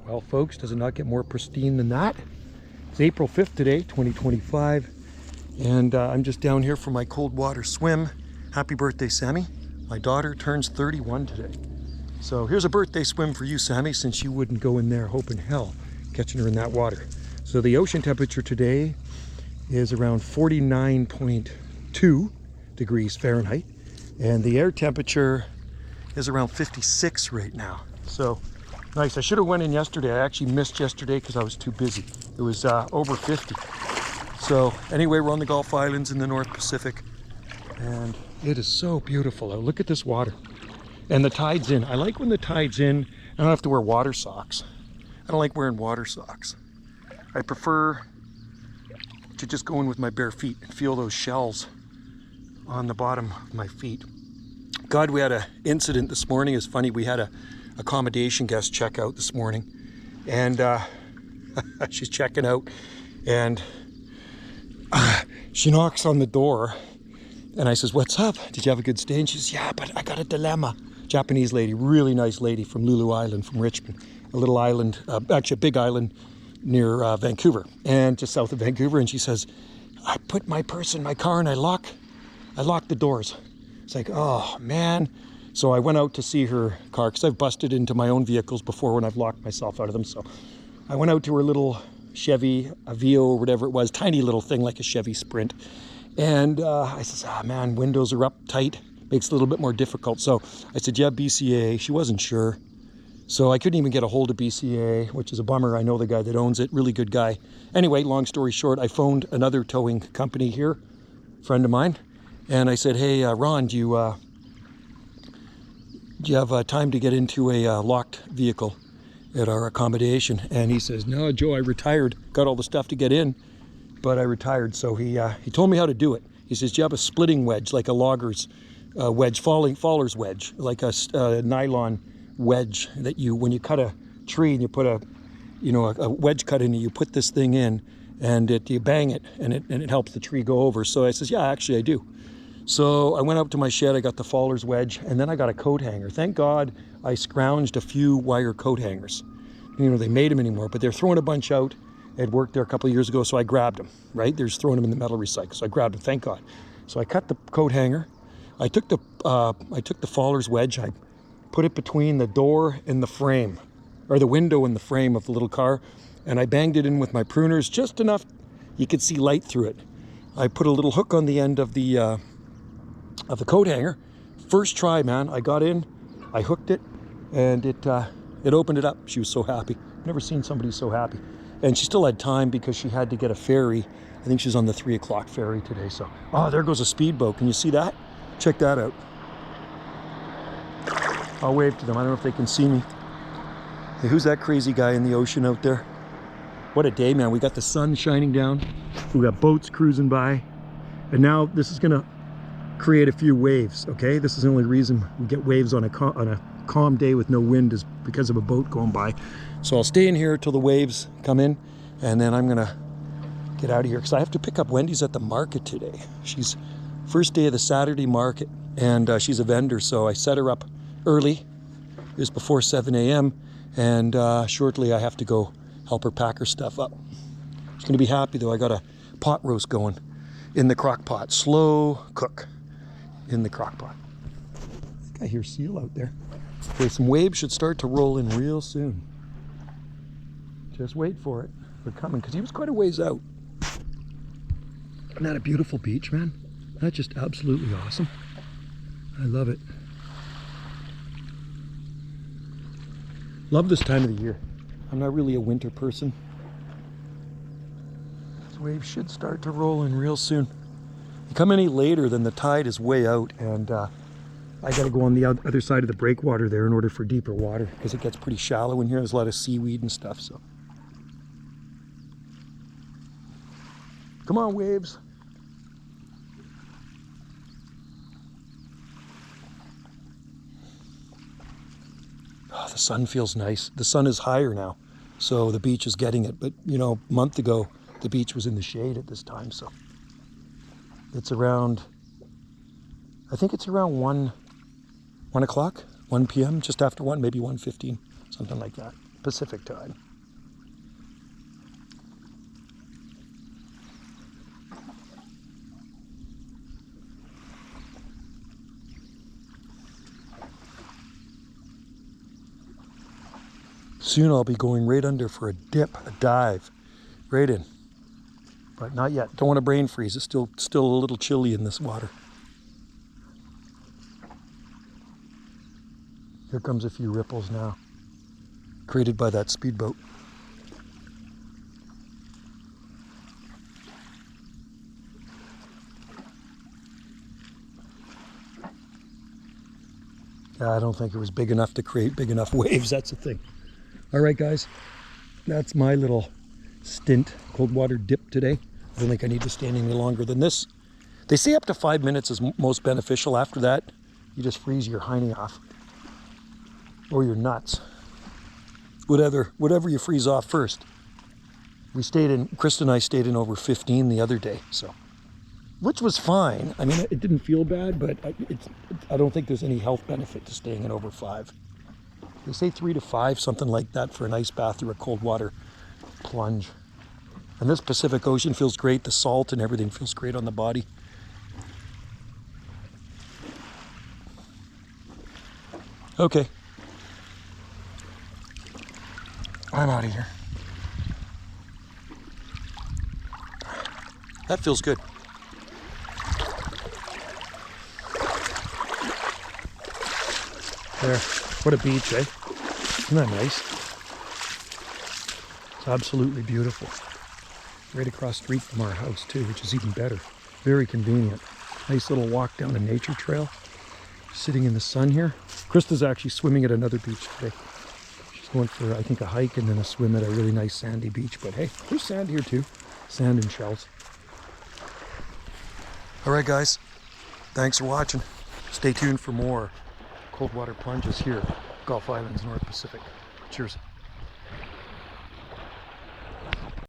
Well, folks, does it not get more pristine than that? It's April 5th today, 2025, and I'm just down here for my cold water swim. Happy birthday, Sammy. My daughter turns 31 today. So here's a birthday swim for you, Sammy, since you wouldn't go in there hoping hell catching her in that water. So the ocean temperature today is around 49.2 degrees Fahrenheit, and the air temperature is around 56 right now. So nice. I should have went in yesterday. I actually missed yesterday because I was too busy. It was over 50. So anyway, we're on the Gulf Islands in the North Pacific, and it is so beautiful. Now, look at this water. And the tide's in. I like when the tide's in. I don't have to wear water socks. I don't like wearing water socks. I prefer to just go in with my bare feet and feel those shells on the bottom of my feet. God, we had an incident this morning. It's funny, we had a accommodation guest check out this morning, and she's checking out, and she knocks on the door, and I says, "What's up? Did you have a good stay?" And she says, "Yeah, but I got a dilemma." Japanese lady, really nice lady from Lulu Island, from Richmond, a little island, actually a big island near Vancouver, and just south of Vancouver. And she says, "I put my purse in my car and I locked the doors." It's like, oh man. So I went out to see her car, because I've busted into my own vehicles before when I've locked myself out of them. So I went out to her little Chevy Aveo or whatever it was, tiny little thing like a Chevy Sprint. And I said, "Ah, man, windows are up tight. Makes it a little bit more difficult." So I said, "Yeah, BCA." She wasn't sure. So I couldn't even get a hold of BCA, which is a bummer. I know the guy that owns it, really good guy. Anyway, long story short, I phoned another towing company here, friend of mine. And I said, "Hey, Ron, do you have time to get into a locked vehicle at our accommodation?" And he says, "No, Joe, I retired. Got all the stuff to get in, but I retired." So he told me how to do it. He says, "Do you have a splitting wedge, like a logger's wedge, faller's wedge, like a nylon wedge that you, when you cut a tree and you put a wedge cut in it, you put this thing in, and you bang it, and it helps the tree go over." So I says, "Yeah, actually I do." So I went up to my shed, I got the faller's wedge, and then I got a coat hanger. Thank God I scrounged a few wire coat hangers. They made them anymore, but they're throwing a bunch out. It worked there a couple of years ago, so I grabbed them, right? They're just throwing them in the metal recycle, so I grabbed them, thank God. So I cut the coat hanger. I took the faller's wedge, I put it between the door and the frame, or the window and the frame of the little car, and I banged it in with my pruners, just enough you could see light through it. I put a little hook on the end of the coat hanger. First try, man, I got in, I hooked it, and it opened it up. She was so happy. Never seen somebody so happy. And she still had time because she had to get a ferry. I think she's on the 3 o'clock ferry today. So, oh, there goes a speedboat. Can you see that? Check that out. I'll wave to them. I don't know if they can see me. Hey, who's that crazy guy in the ocean out there? What a day, man. We got the sun shining down. We got boats cruising by. And now this is gonna create a few waves, okay? This is the only reason we get waves on a calm day with no wind, is because of a boat going by. So I'll stay in here till the waves come in, and then I'm gonna get out of here because I have to pick up Wendy's at the market today. She's first day of the Saturday market, and she's a vendor, so I set her up early. It was before 7 a.m. and shortly I have to go help her pack her stuff up. She's gonna be happy though. I got a pot roast going in the crock pot, slow cook in the crock pot. I think I hear seal out there. Okay, some waves should start to roll in real soon. Just wait for it. They're coming, because he was quite a ways out. Isn't that a beautiful beach, man? That's just absolutely awesome. I love it. Love this time of the year. I'm not really a winter person. These waves should start to roll in real soon. Come any later, then the tide is way out, and I got to go on the other side of the breakwater there in order for deeper water, because it gets pretty shallow in here. There's a lot of seaweed and stuff. So come on, waves. Oh, the sun feels nice. The sun is higher now, so the beach is getting it. But a month ago the beach was in the shade at this time, so it's around, I think it's around 1 o'clock, 1 p.m., just after 1, maybe 1:15, something like that. Pacific time. Soon I'll be going right under for a dip, a dive, right in. But not yet. Don't want to brain freeze. It's still a little chilly in this water. Here comes a few ripples now, created by that speedboat. I don't think it was big enough to create big enough waves. That's the thing. All right, guys, that's my little stint, cold water dip today. I don't think I need to stand any longer than this. They say up to 5 minutes is most beneficial. After that, you just freeze your hiney off, or your nuts. Whatever you freeze off first. Chris and I stayed in over 15 the other day, so, which was fine. I mean, it didn't feel bad, but I don't think there's any health benefit to staying in over 5. They say 3 to 5, something like that, for an ice bath or a cold water plunge. And this Pacific Ocean feels great. The salt and everything feels great on the body. Okay. I'm out of here. That feels good. There. What a beach, eh? Isn't that nice? It's absolutely beautiful. Right across the street from our house too, which is even better. Very convenient. Nice little walk down a nature trail. Sitting in the sun here. Krista's actually swimming at another beach today. She's going for, I think, a hike and then a swim at a really nice sandy beach. But hey, there's sand here too. Sand and shells. All right, guys. Thanks for watching. Stay tuned for more cold water plunges here, Gulf Islands, North Pacific. Cheers.